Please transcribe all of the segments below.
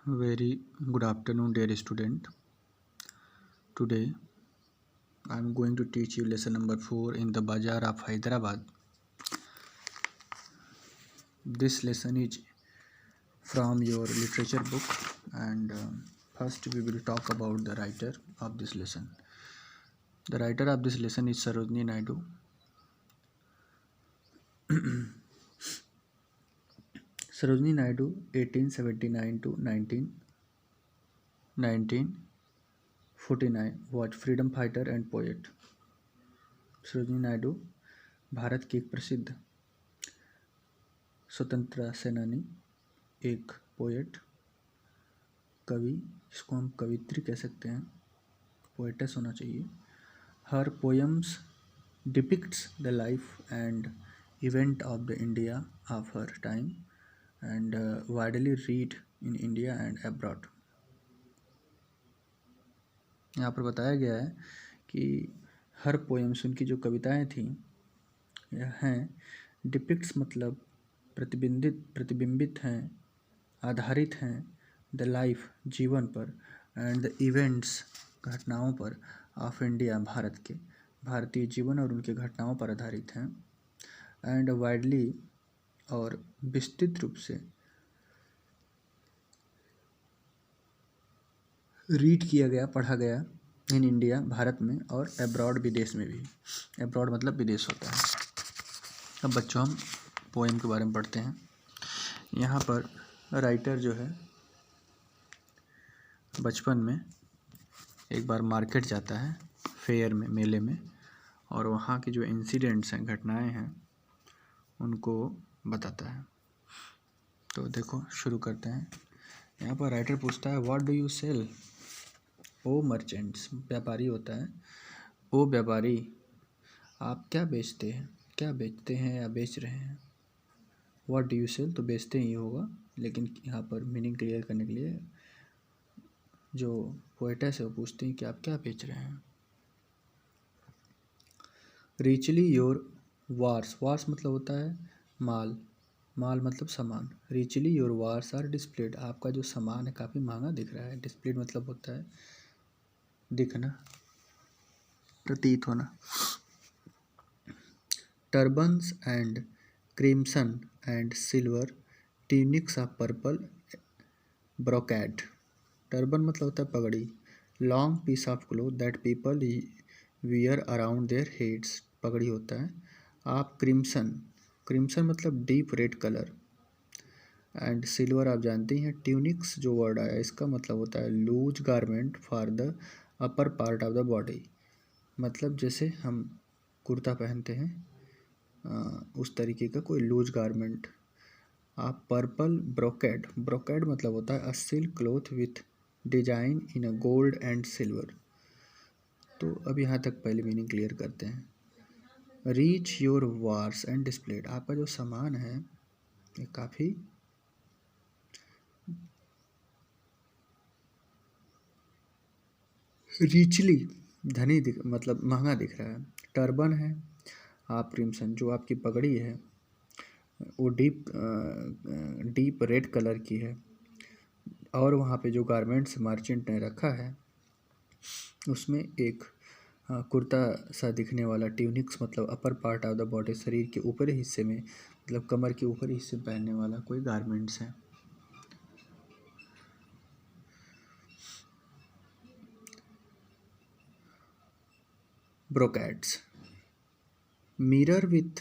Very good afternoon, dear student. Today I am going to teach you lesson number 4 in the Bazaar of Hyderabad. This lesson is from your literature book, and first we will talk about the writer of this lesson. The writer of this lesson is Sarojini Naidu. Sarojini Naidu, 1879 to 1949, was freedom fighter and poet. Sarojini Naidu Bharat की एक प्रसिद्ध स्वतंत्रता सेनानी, एक poet, कवि, इसको हम कवित्री कह सकते हैं, पोएटेस होना चाहिए. Her poems depicts the life and event of the India of her time and widely read in India and abroad. यहाँ पर बताया गया है कि हर पोएम्स, उनकी जो कविताएं थीं, यह हैं डिपिक्ट्स मतलब प्रतिबिंबित हैं, आधारित हैं, द लाइफ जीवन पर, एंड द इवेंट्स घटनाओं पर, ऑफ इंडिया भारत के, भारतीय जीवन और उनके घटनाओं पर आधारित हैं, एंड वाइडली और विस्तृत रूप से रीड किया गया, पढ़ा गया इन इंडिया भारत में, और अब्रॉड विदेश में भी. अब्रॉड मतलब विदेश होता है. अब बच्चों हम पोएम के बारे में पढ़ते हैं. यहाँ पर राइटर जो है बचपन में एक बार मार्केट जाता है, फेयर में, मेले में, और वहाँ के जो इंसिडेंट्स हैं, घटनाएं हैं, उनको बताता है. तो देखो शुरू करते हैं. यहाँ पर राइटर पूछता है, what do you sell O merchants. व्यापारी होता है. ओ व्यापारी, आप क्या बेचते हैं, क्या बेचते हैं या बेच रहे हैं. व्हाट डू यू सेल तो बेचते ही होगा, लेकिन यहाँ पर मीनिंग क्लियर करने के लिए जो पोएटेस है वो पूछते हैं कि आप क्या बेच रहे हैं. Richly your wars. वार्स मतलब होता है माल, माल मतलब सामान. Richly your wares are displayed. आपका जो सामान है काफ़ी महंगा दिख रहा है. डिस्प्लेड मतलब होता है दिखना, प्रतीत होना. Turbans and crimson and silver, tunics of purple brocade. Turban मतलब होता है पगड़ी. Long piece of cloth that people wear around their heads, पगड़ी होता है. आप क्रिम्सन, क्रिम्सन मतलब deep red colour, and silver आप जानते हैं. ट्यूनिक्स जो वर्ड आया इसका मतलब होता है loose garment for the upper part of the body. मतलब जैसे हम कुर्ता पहनते हैं उस तरीके का कोई लूज गारमेंट. आप पर्पल ब्रोकेड, ब्रोकेड मतलब होता है a silk cloth with design in a gold and silver. तो अब यहाँ तक पहले मीनिंग क्लियर करते हैं. Reach your wares and displayed. आपका जो सामान है ये काफ़ी रिचली, धनी मतलब महंगा दिख रहा है. टर्बन है, आप क्रिम्सन जो आपकी पगड़ी है वो डीप रेड कलर की है, और वहाँ पे जो गारमेंट्स मर्चेंट ने रखा है उसमें एक कुर्ता सा दिखने वाला, ट्यूनिक्स मतलब अपर पार्ट ऑफ द बॉडी, शरीर के ऊपरी हिस्से में, मतलब कमर के ऊपरी हिस्से में पहनने वाला कोई गारमेंट्स है. Brocades. Mirror with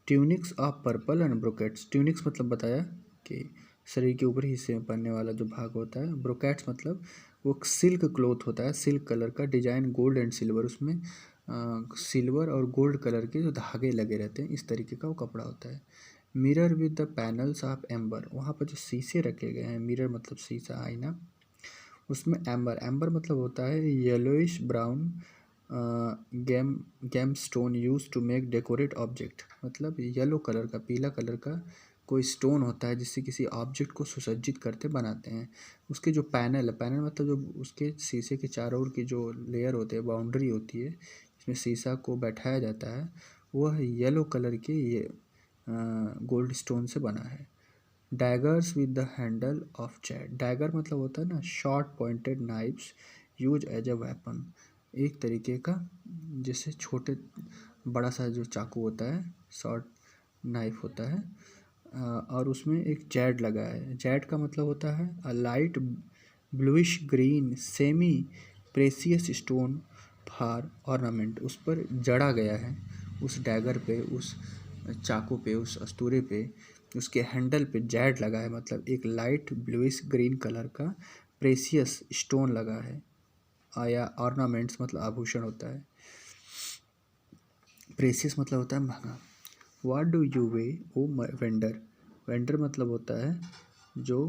tunics of purple and brocades. Tunics मतलब बताया कि शरीर के ऊपरी हिस्से में पहनने वाला जो भाग होता है. ब्रोकेट्स मतलब वो सिल्क क्लॉथ होता है, सिल्क कलर का, डिजाइन गोल्ड एंड सिल्वर, उसमें सिल्वर और गोल्ड कलर के जो धागे लगे रहते हैं, इस तरीके का वो कपड़ा होता है. Mirror with the panels of amber. वहाँ पर जो शीशे रखे गए हैं, मिरर मतलब शीशा, आईना, उसमें एम्बर, एम्बर मतलब होता है yellowish brown gem stone use to make decorate object. मतलब येलो कलर का, पीला कलर का कोई स्टोन होता है जिससे किसी ऑब्जेक्ट को सुसज्जित करते बनाते हैं. उसके जो पैनल है, पैनल मतलब जो उसके शीशे के चारों ओर की जो लेयर होते हैं, बाउंड्री होती है जिसमें शीशा को बैठाया जाता है, वह येलो कलर के ये गोल्ड स्टोन से बना है। Daggers with the handle of jade, dagger मतलब होता है ना short pointed knives use as a weapon, एक तरीके का जैसे छोटे बड़ा सा जो चाकू होता है, शॉर्ट नाइफ होता है, और उसमें एक जैड लगा है। जैड का मतलब होता है a light bluish green semi precious stone for ornament, उस पर जड़ा गया है, उस डैगर पे, उस चाकू पे, उस अस्तूरे पे, उसके हैंडल पे जैड लगा है, मतलब एक लाइट ब्लूइश ग्रीन कलर का प्रेसियस स्टोन लगा है। या ऑर्नामेंट्स मतलब आभूषण होता है, प्रेसियस मतलब होता है महंगा। What do you weigh O vendor, vendor मतलब होता है जो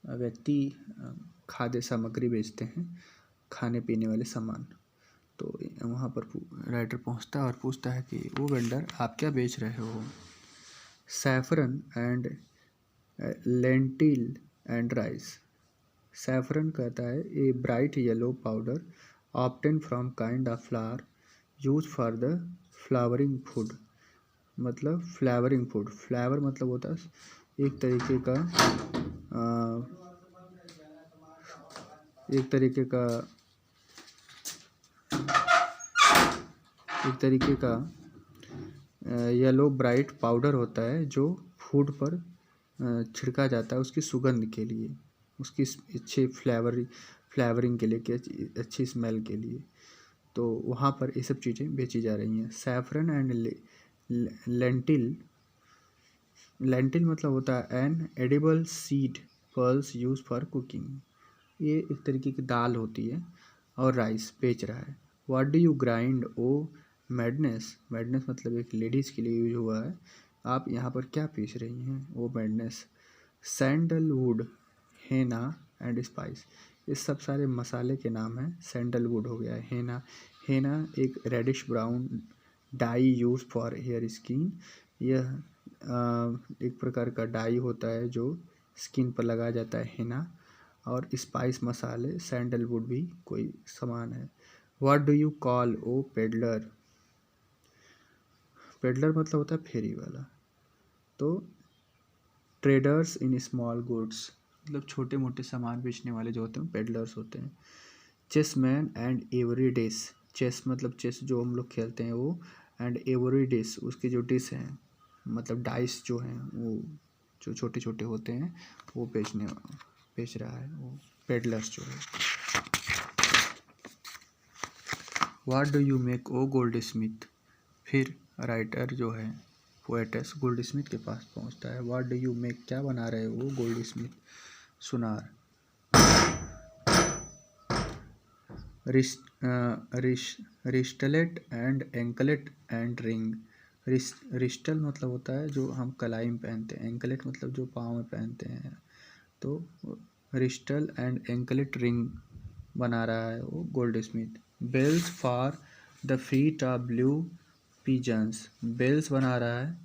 व्यक्ति खाद्य सामग्री बेचते हैं, खाने पीने वाले सामान। तो वहाँ पर राइटर पहुँचता है और पूछता है कि वो वेंडर आप क्या बेच रहे हो। Saffron and lentil and rice, saffron कहता है a bright yellow powder obtain from kind of flower use for the flowering food, मतलब फ्लेवरिंग फूड, फ्लेवर मतलब होता है एक तरीके का एक तरीके का एक तरीके का येलो ब्राइट पाउडर होता है जो फूड पर छिड़का जाता है उसकी सुगंध के लिए, उसकी अच्छे फ्लेवरिंग के लिए, कि अच्छी स्मेल के लिए। तो वहाँ पर ये सब चीज़ें बेची जा रही हैं। सैफरन एंड लेंटिल, लेंटिल मतलब होता है an edible seed pearls use for cooking, ये एक तरीके की दाल होती है। और राइस बेच रहा है। What do you grind O maidens, maidens मतलब एक लेडीज़ के लिए यूज हुआ है, आप यहाँ पर क्या पीस रही हैं वो maidens. Sandalwood, henna and spice, ये सब सारे मसाले के नाम हैं। सैंडलवुड हो गया, हेना, हेना एक reddish brown dye use for hair skin, यह एक प्रकार का डाई होता है जो स्किन पर लगाया जाता है, हेना। और स्पाइस मसाले, सैंडलवुड भी कोई सामान है। What do you call O pedlar, pedlar मतलब होता है फेरी वाला। तो ट्रेडर्स इन स्मॉल गुड्स मतलब छोटे मोटे सामान बेचने वाले जो होते हैं पेडलर्स होते हैं। चेसमैन एंड एवरी डिश, चेस मतलब चेस जो हम लोग खेलते हैं वो, एंड एवरी डिश उसकी जो डिश हैं, मतलब डाइस जो हैं वो जो छोटे छोटे होते हैं वो बेच रहा है वो पेडलर्स जो है। What do you make O goldsmith, फिर राइटर जो है पोएटस गोल्ड स्मिथ के पास पहुंचता है। व्हाट डू यू मेक, क्या बना रहे हो गोल्ड स्मिथ, सुनार। रिस्टलेट एंड एंकलेट एंड रिंग, रिस्टल मतलब होता है जो हम कलाई में पहनते हैं, एंकलेट मतलब जो पाँव में पहनते हैं। तो रिस्टल एंड एंकलेट रिंग बना रहा है वो goldsmith. Bells for the feet of blue pigeons, bells बना रहा है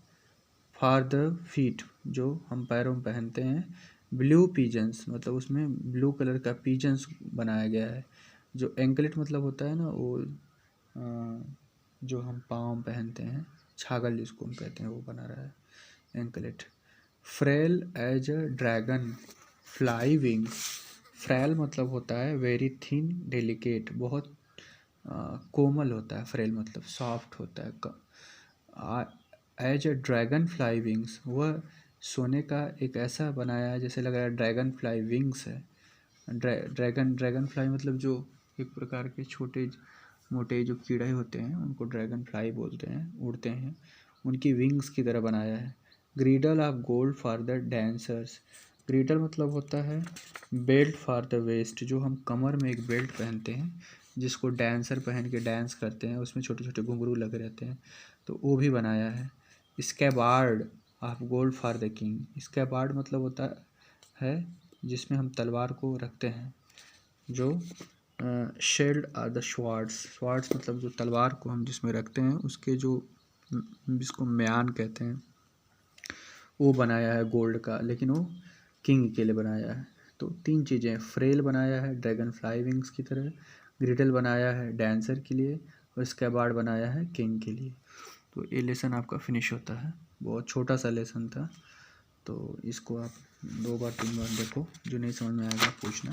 फॉर द फीट जो हम पैरों में पहनते हैं, ब्लू पिजन्स मतलब उसमें ब्लू कलर का पिजन्स बनाया गया है। जो एंकलेट मतलब होता है ना वो जो हम पाँव में पहनते हैं, छागल जिसको हम कहते हैं, वो बना रहा है anklet. Frail as a dragonfly wings, frail मतलब होता है वेरी थिन डेलिकेट, बहुत कोमल होता है, फ्रेल मतलब सॉफ्ट होता है। As a dragonfly wings, वह सोने का एक ऐसा बनाया है जैसे लग रहा है ड्रैगन फ्लाई विंग्स है। ड्रैगन फ्लाई मतलब जो एक प्रकार के छोटे मोटे जो कीड़े होते हैं उनको ड्रैगन फ्लाई बोलते हैं, उड़ते हैं, उनकी विंग्स की तरह बनाया है। Girdle of gold for the dancers, girdle मतलब होता है बेल्ट फॉर द वेस्ट, जो हम कमर में एक बेल्ट पहनते हैं जिसको डांसर पहन के डांस करते हैं, उसमें छोटे छोटे घुंघरू लगे रहते हैं, तो वो भी बनाया है। Scabbard of gold for the king, scabbard मतलब होता है जिसमें हम तलवार को रखते हैं, जो shield are the swords, swords मतलब जो तलवार को हम जिसमें रखते हैं उसके जो जिसको म्यान कहते हैं वो बनाया है गोल्ड का, लेकिन वो किंग के लिए बनाया है। तो तीन चीज़ें, फ्रेल बनाया है ड्रैगन फ्लाई विंग्स की तरह, ग्रिडल बनाया है डांसर के लिए, और स्कैबार्ड बनाया है किंग के लिए। तो ये लेसन आपका फिनिश होता है। बहुत छोटा सा लेसन था, तो इसको आप 2 बार 3 बार देखो, जो नहीं समझ में आएगा पूछना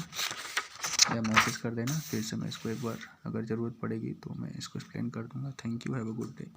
या मैसेज कर देना, फिर से मैं इसको एक बार अगर ज़रूरत पड़ेगी तो मैं इसको एक्सप्लेन कर दूँगा। Thank you, have a good day.